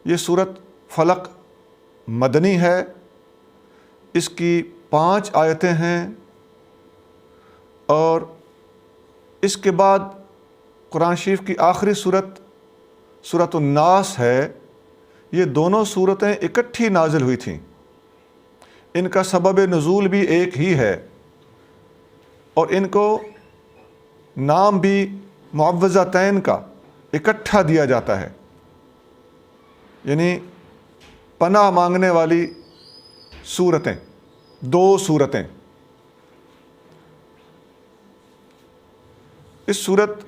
یہ سورت فلق مدنی ہے، اس کی 5 آیتیں ہیں، اور اس کے بعد قرآن شریف کی آخری سورت سورۃ الناس ہے۔ یہ دونوں صورتیں اکٹھی نازل ہوئی تھیں، ان کا سبب نزول بھی ایک ہی ہے، اور ان کو نام بھی معوذتین کا اکٹھا دیا جاتا ہے، یعنی پناہ مانگنے والی صورتیں، 2 صورتیں۔ اس صورت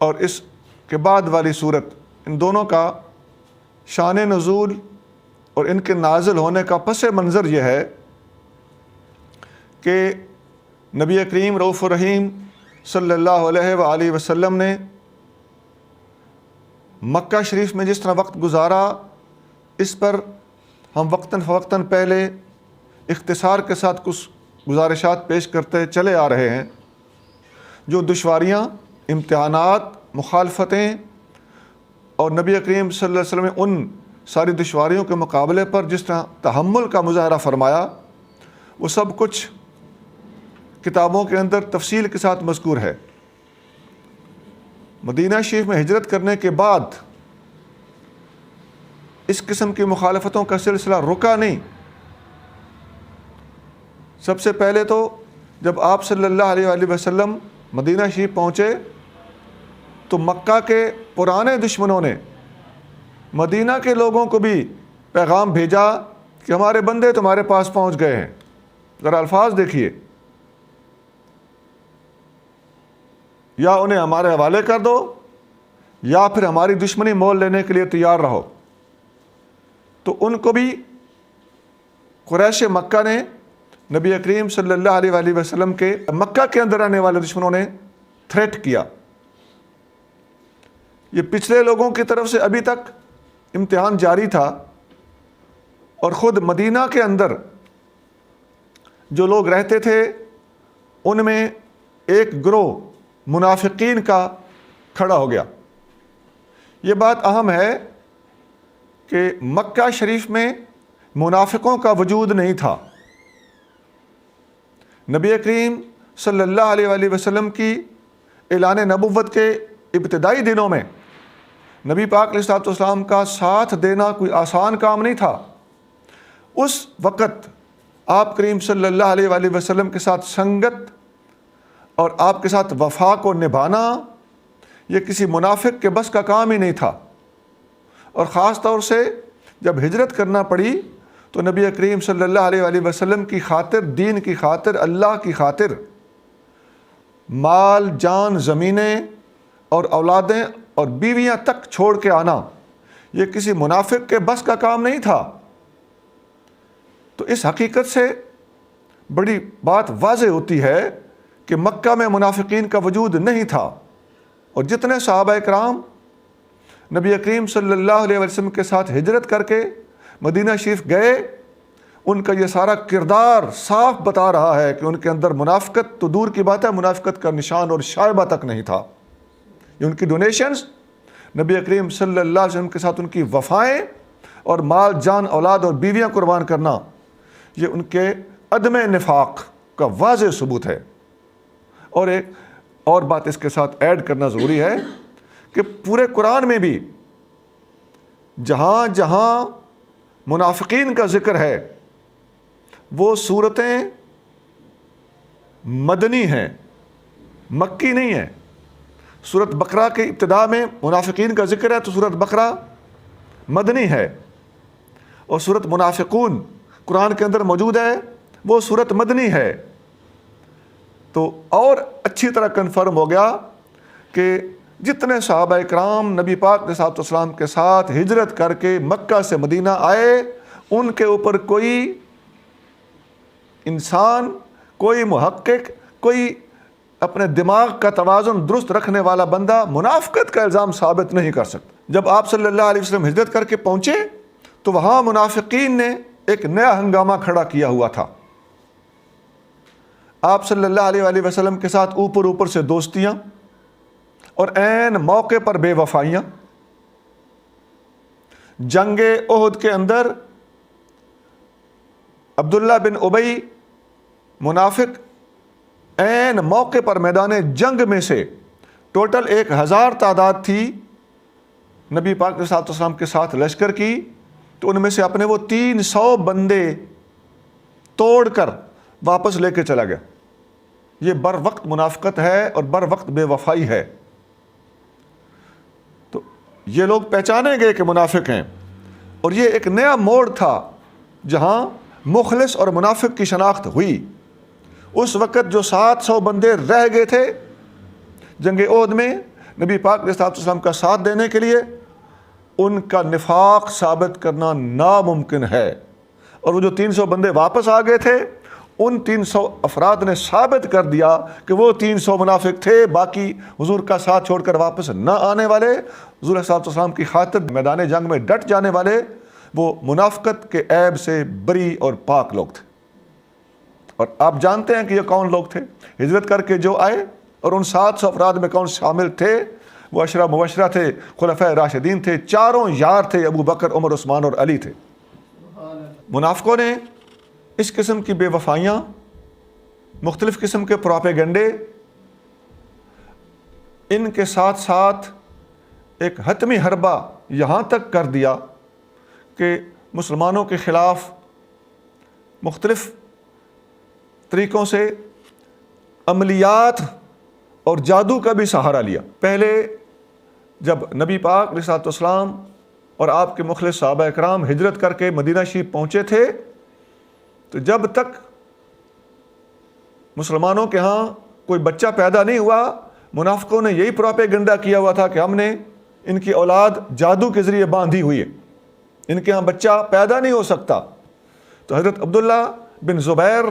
اور اس کے بعد والی صورت، ان دونوں کا شان نزول اور ان کے نازل ہونے کا پس منظر یہ ہے کہ نبی کریم رؤوف الرحیم صلی اللہ علیہ وآلہ وسلم نے مکہ شریف میں جس طرح وقت گزارا، اس پر ہم وقتاً فوقتاً پہلے اختصار کے ساتھ کچھ گزارشات پیش کرتے چلے آ رہے ہیں۔ جو دشواریاں، امتحانات، مخالفتیں اور نبی کریم صلی اللہ علیہ وسلم نے ان ساری دشواریوں کے مقابلے پر جس طرح تحمل کا مظاہرہ فرمایا، وہ سب کچھ کتابوں کے اندر تفصیل کے ساتھ مذکور ہے۔ مدینہ شریف میں ہجرت کرنے کے بعد اس قسم کی مخالفتوں کا سلسلہ رکا نہیں۔ سب سے پہلے تو جب آپ صلی اللہ علیہ وآلہ وسلم مدینہ شریف پہنچے تو مکہ کے پرانے دشمنوں نے مدینہ کے لوگوں کو بھی پیغام بھیجا کہ ہمارے بندے تمہارے پاس پہنچ گئے ہیں۔ ذرا الفاظ دیکھیے، یا انہیں ہمارے حوالے کر دو یا پھر ہماری دشمنی مول لینے کے لیے تیار رہو۔ تو ان کو بھی قریش مکہ نے نبی کریم صلی اللہ علیہ وآلہ وسلم کے مکہ کے اندر رہنے والے دشمنوں نے تھریٹ کیا۔ یہ پچھلے لوگوں کی طرف سے ابھی تک امتحان جاری تھا، اور خود مدینہ کے اندر جو لوگ رہتے تھے ان میں ایک گروہ منافقین کا کھڑا ہو گیا۔ یہ بات اہم ہے کہ مکہ شریف میں منافقوں کا وجود نہیں تھا۔ نبی کریم صلی اللہ علیہ وآلہ وسلم کی اعلان نبوت کے ابتدائی دنوں میں نبی پاک علیہ الصلوۃ والسلام کا ساتھ دینا کوئی آسان کام نہیں تھا۔ اس وقت آپ کریم صلی اللہ علیہ وآلہ وسلم کے ساتھ سنگت اور آپ کے ساتھ وفا کو نبھانا یہ کسی منافق کے بس کا کام ہی نہیں تھا، اور خاص طور سے جب ہجرت کرنا پڑی تو نبی کریم صلی اللہ علیہ وآلہ وسلم کی خاطر، دین کی خاطر، اللہ کی خاطر مال، جان، زمینیں اور اولادیں اور بیویاں تک چھوڑ کے آنا یہ کسی منافق کے بس کا کام نہیں تھا۔ تو اس حقیقت سے بڑی بات واضح ہوتی ہے کہ مکہ میں منافقین کا وجود نہیں تھا، اور جتنے صحابہ کرام نبی کریم صلی اللہ علیہ وسلم کے ساتھ ہجرت کر کے مدینہ شریف گئے، ان کا یہ سارا کردار صاف بتا رہا ہے کہ ان کے اندر منافقت تو دور کی بات ہے، منافقت کا نشان اور شائبہ تک نہیں تھا۔ یہ ان کی ڈونیشنز، نبی کریم صلی اللہ علیہ وسلم کے ساتھ ان کی وفائیں اور مال، جان، اولاد اور بیویاں قربان کرنا، یہ ان کے عدم نفاق کا واضح ثبوت ہے۔ اور ایک اور بات اس کے ساتھ ایڈ کرنا ضروری ہے کہ پورے قرآن میں بھی جہاں جہاں منافقین کا ذکر ہے وہ صورتیں مدنی ہیں، مکی نہیں ہیں۔ سورۃ بقرہ کے ابتدا میں منافقین کا ذکر ہے تو سورۃ بقرہ مدنی ہے، اور سورۃ منافقون قرآن کے اندر موجود ہے، وہ سورۃ مدنی ہے۔ تو اور اچھی طرح کنفرم ہو گیا کہ جتنے صحابہ کرام نبی پاک علیہ الصلوۃ والسلام کے ساتھ ہجرت کر کے مکہ سے مدینہ آئے، ان کے اوپر کوئی انسان، کوئی محقق، کوئی اپنے دماغ کا توازن درست رکھنے والا بندہ منافقت کا الزام ثابت نہیں کر سکتا۔ جب آپ صلی اللہ علیہ وسلم ہجرت کر کے پہنچے تو وہاں منافقین نے ایک نیا ہنگامہ کھڑا کیا ہوا تھا۔ آپ صلی اللہ علیہ وآلہ وسلم کے ساتھ اوپر سے دوستیاں اور عین موقع پر بے وفائیاں، جنگ احد کے اندر عبداللہ بن ابی منافق عین موقع پر میدان جنگ میں سے ٹوٹل 1000 تعداد تھی نبی پاک علیہ الصلوۃ والسلام کے ساتھ لشکر کی، تو ان میں سے اپنے وہ 300 بندے توڑ کر واپس لے کے چلا گیا۔ یہ بر وقت منافقت ہے اور بر وقت بے وفائی ہے۔ تو یہ لوگ پہچانے گئے کہ منافق ہیں، اور یہ ایک نیا موڑ تھا جہاں مخلص اور منافق کی شناخت ہوئی۔ اس وقت جو 700 بندے رہ گئے تھے جنگ احد میں نبی پاک علیہ الصلوۃ والسلام کا ساتھ دینے کے لیے، ان کا نفاق ثابت کرنا ناممکن ہے، اور وہ جو 300 بندے واپس آ گئے تھے ان 300 افراد نے ثابت کر دیا کہ وہ 300 منافق تھے، باقی حضور کا ساتھ چھوڑ کر واپس نہ آنے والے، حضور صلی اللہ علیہ وسلم کی خاطر میدان جنگ میں ڈٹ جانے والے، وہ منافقت کے عیب سے بری اور پاک لوگ تھے۔ اور آپ جانتے ہیں کہ یہ کون لوگ تھے؟ ہجرت کر کے جو آئے، اور ان 700 افراد میں کون شامل تھے؟ وہ عشرہ مبشرہ تھے، خلفائے راشدین تھے، چاروں یار تھے، ابو بکر، عمر، عثمان اور علی تھے۔ منافقوں نے اس قسم کی بے وفائیاں، مختلف قسم کے پروپیگنڈے، ان کے ساتھ ساتھ ایک حتمی حربہ یہاں تک کر دیا کہ مسلمانوں کے خلاف مختلف طریقوں سے عملیات اور جادو کا بھی سہارا لیا۔ پہلے جب نبی پاک علیہ الصلوۃ والسلام اور آپ کے مخلص صحابہ اکرام ہجرت کر کے مدینہ شریف پہنچے تھے، تو جب تک مسلمانوں کے ہاں کوئی بچہ پیدا نہیں ہوا، منافقوں نے یہی پروپیگنڈا کیا ہوا تھا کہ ہم نے ان کی اولاد جادو کے ذریعے باندھی ہوئی ہے، ان کے ہاں بچہ پیدا نہیں ہو سکتا۔ تو حضرت عبداللہ بن زبیر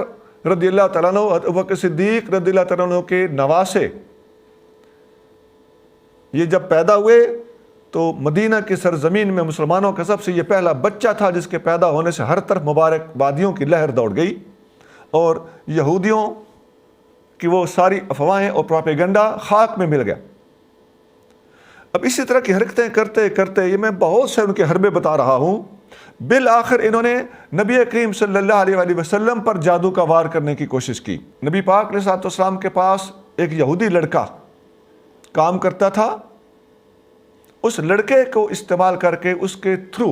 رضی اللہ تعالیٰ عنہ، حضرت ابوبکر صدیق رضی اللہ تعالیٰ عنہ کے نواسے، یہ جب پیدا ہوئے تو مدینہ کی سرزمین میں مسلمانوں کا سب سے یہ پہلا بچہ تھا جس کے پیدا ہونے سے ہر طرف مبارک بادیوں کی لہر دوڑ گئی، اور یہودیوں کی وہ ساری افواہیں اور پروپیگنڈا خاک میں مل گیا۔ اب اسی طرح کی حرکتیں کرتے کرتے، یہ میں بہت سے ان کے حربے بتا رہا ہوں، بالآخر انہوں نے نبی کریم صلی اللہ علیہ وآلہ وسلم پر جادو کا وار کرنے کی کوشش کی۔ نبی پاک علیہ الصلوۃ والسلام کے پاس ایک یہودی لڑکا کام کرتا تھا، اس لڑکے کو استعمال کر کے اس کے تھرو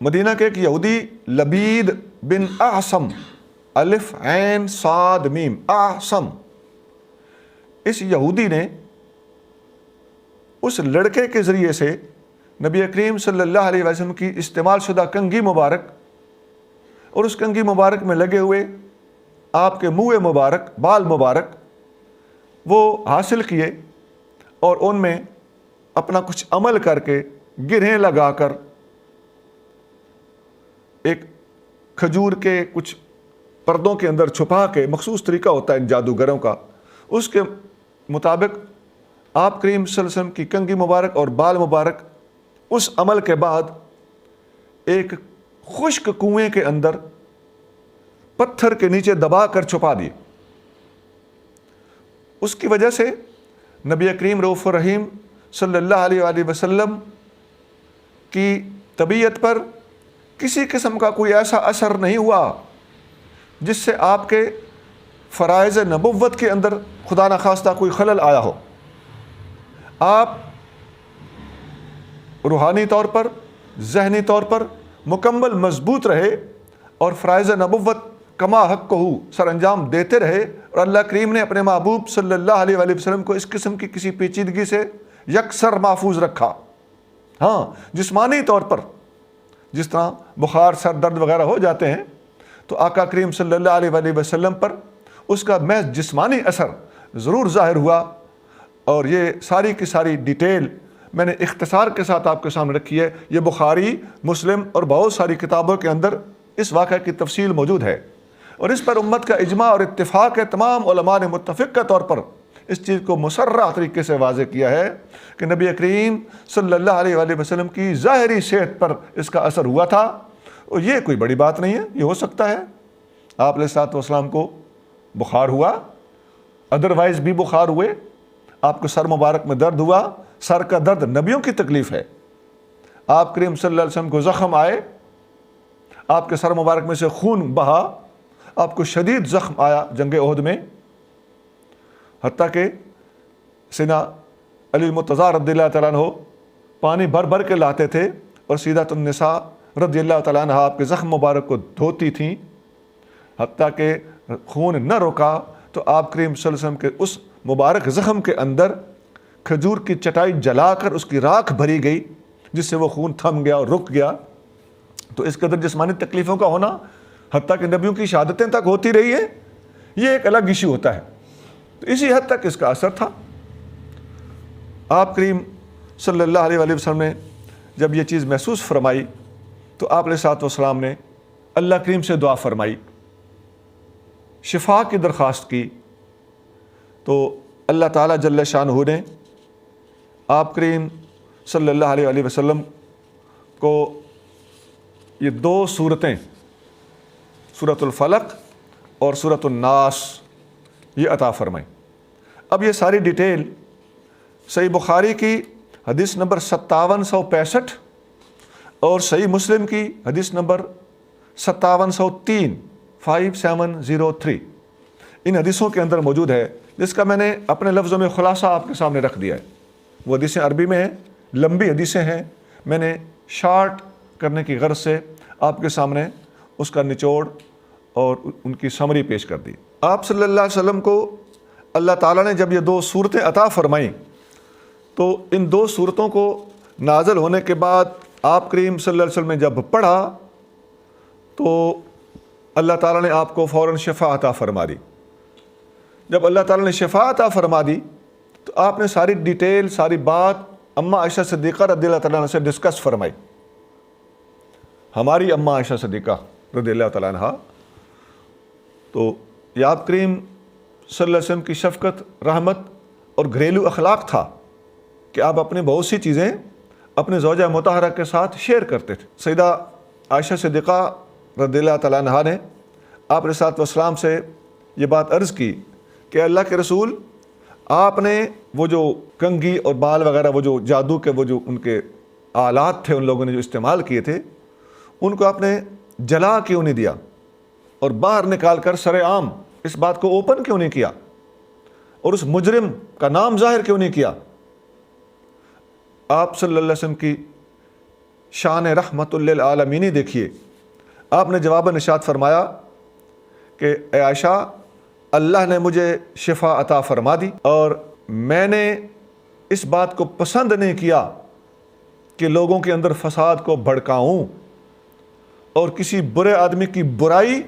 مدینہ کے ایک یہودی لبید بن اعصم، الف عین صاد میم، اعصم، اس یہودی نے اس لڑکے کے ذریعے سے نبی کریم صلی اللہ علیہ وسلم کی استعمال شدہ کنگھی مبارک اور اس کنگھی مبارک میں لگے ہوئے آپ کے منہ مبارک، بال مبارک، وہ حاصل کیے، اور ان میں اپنا کچھ عمل کر کے گرہیں لگا کر ایک کھجور کے کچھ پردوں کے اندر چھپا کے، مخصوص طریقہ ہوتا ہے ان جادوگروں کا، اس کے مطابق آپ کریم صلی اللہ علیہ وسلم کی کنگھی مبارک اور بال مبارک اس عمل کے بعد ایک خشک کنویں کے اندر پتھر کے نیچے دبا کر چھپا دیے۔ اس کی وجہ سے نبی کریم رؤوف الرحیم صلی اللہ علیہ وآلہ وسلم کی طبیعت پر کسی قسم کا کوئی ایسا اثر نہیں ہوا جس سے آپ کے فرائض نبوت کے اندر خدا نخواستہ کوئی خلل آیا ہو۔ آپ روحانی طور پر، ذہنی طور پر مکمل مضبوط رہے اور فرائض نبوت کما حق کو سر انجام دیتے رہے، اور اللہ کریم نے اپنے محبوب صلی اللہ علیہ وآلہ وسلم کو اس قسم کی کسی پیچیدگی سے یکسر محفوظ رکھا۔ ہاں، جسمانی طور پر جس طرح بخار، سر درد وغیرہ ہو جاتے ہیں، تو آقا کریم صلی اللہ علیہ وآلہ وسلم پر اس کا محض جسمانی اثر ضرور ظاہر ہوا، اور یہ ساری کی ساری ڈیٹیل میں نے اختصار کے ساتھ آپ کے سامنے رکھی ہے۔ یہ بخاری، مسلم اور بہت ساری کتابوں کے اندر اس واقعہ کی تفصیل موجود ہے، اور اس پر امت کا اجماع اور اتفاق ہے۔ تمام علماء نے متفق طور پر اس چیز کو مسرع طریقے سے واضح کیا ہے کہ نبی کریم صلی اللہ علیہ وآلہ وسلم کی ظاہری صحت پر اس کا اثر ہوا تھا، اور یہ کوئی بڑی بات نہیں ہے۔ یہ ہو سکتا ہے آپ علیہ الصلوۃ والسلام کو بخار ہوا، ادروائز بھی بخار ہوئے، آپ کو سر مبارک میں درد ہوا، سر کا درد نبیوں کی تکلیف ہے. آپ کریم صلی اللہ علیہ وسلم کو زخم آئے, آپ کے سر مبارک میں سے خون بہا, آپ کو شدید زخم آیا جنگ احد میں, حتیٰ کہ سیدنا علی المرتضیٰ رضی اللہ تعالیٰ عنہ پانی بھر بھر کے لاتے تھے اور سیدۃ النساء رضی اللہ تعالیٰ عنہ آپ کے زخم مبارک کو دھوتی تھیں, حتیٰ کہ خون نہ رکا تو آپ کریم صلی اللہ علیہ وسلم کے اس مبارک زخم کے اندر کھجور کی چٹائی جلا کر اس کی راکھ بھری گئی, جس سے وہ خون تھم گیا اور رک گیا. تو اس قدر جسمانی تکلیفوں کا ہونا حتیٰ کہ نبیوں کی شہادتیں تک ہوتی رہی ہے, یہ ایک الگ ایشو ہوتا ہے. تو اسی حد تک اس کا اثر تھا. آپ کریم صلی اللہ علیہ وآلہ وسلم نے جب یہ چیز محسوس فرمائی تو آپ علیہ الصلوۃ والسلام نے اللہ کریم سے دعا فرمائی, شفا کی درخواست کی. تو اللہ تعالیٰ جل شانہ نے آپ کریم صلی اللہ علیہ وآلہ وسلم کو یہ 2 سورتیں, سورۃ الفلق اور سورۃ الناس, یہ عطا فرمائیں. اب یہ ساری ڈیٹیل صحیح بخاری کی حدیث نمبر 5765 اور صحیح مسلم کی حدیث نمبر 5703 5703 ان حدیثوں کے اندر موجود ہے, جس کا میں نے اپنے لفظوں میں خلاصہ آپ کے سامنے رکھ دیا ہے. وہ حدیثیں عربی میں ہیں, لمبی حدیثیں ہیں, میں نے شارٹ کرنے کی غرض سے آپ کے سامنے اس کا نچوڑ اور ان کی سمری پیش کر دی. آپ صلی اللہ علیہ وسلم کو اللہ تعالیٰ نے جب یہ 2 صورتیں عطا فرمائیں تو ان 2 صورتوں کو نازل ہونے کے بعد آپ کریم صلی اللہ علیہ وسلم نے جب پڑھا تو اللہ تعالیٰ نے آپ کو فوراً شفا عطا فرما دی. جب اللہ تعالیٰ نے شفا عطا فرما دی تو آپ نے ساری ڈیٹیل, ساری بات اماں عائشہ صدیقہ رضی اللہ تعالیٰ عنہ سے ڈسکس فرمائی. ہماری اماں عائشہ صدیقہ رضی اللہ تعالیٰ عنہ, تو یہ آپ کریم صلی اللہ علیہ وسلم کی شفقت, رحمت اور گھریلو اخلاق تھا کہ آپ اپنی بہت سی چیزیں اپنے زوجہ مطہرہ کے ساتھ شیئر کرتے تھے. سیدہ عائشہ صدیقہ رضی اللہ تعالیٰ عنہ نے آپ علیہ الصلوۃ والسلام سے یہ بات عرض کی کہ اللہ کے رسول, آپ نے وہ جو کنگھی اور بال وغیرہ, وہ جو جادو کے وہ جو ان کے آلات تھے ان لوگوں نے جو استعمال کیے تھے, ان کو آپ نے جلا کیوں نہیں دیا اور باہر نکال کر سر عام اس بات کو اوپن کیوں نہیں کیا اور اس مجرم کا نام ظاہر کیوں نہیں کیا؟ آپ صلی اللہ علیہ وسلم کی شان رحمت للعالمین دیکھیے. آپ نے جواباً ارشاد فرمایا کہ اے عائشہ, اللہ نے مجھے شفا عطا فرما دی اور میں نے اس بات کو پسند نہیں کیا کہ لوگوں کے اندر فساد کو بھڑکاؤں اور کسی برے آدمی کی برائی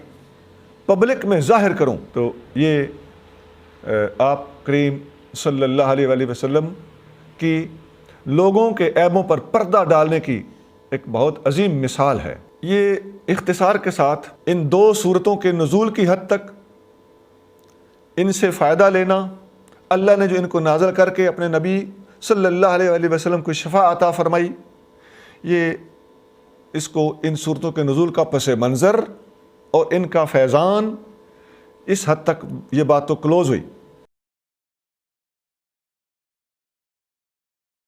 پبلک میں ظاہر کروں. تو یہ آپ کریم صلی اللہ علیہ وآلہ وسلم کی لوگوں کے عیبوں پر پردہ ڈالنے کی ایک بہت عظیم مثال ہے. یہ اختصار کے ساتھ ان 2 صورتوں کے نزول کی حد تک ان سے فائدہ لینا, اللہ نے جو ان کو نازل کر کے اپنے نبی صلی اللہ علیہ وآلہ وسلم کو شفا عطا فرمائی, یہ اس کو ان صورتوں کے نزول کا پس منظر اور ان کا فیضان, اس حد تک یہ بات تو کلوز ہوئی.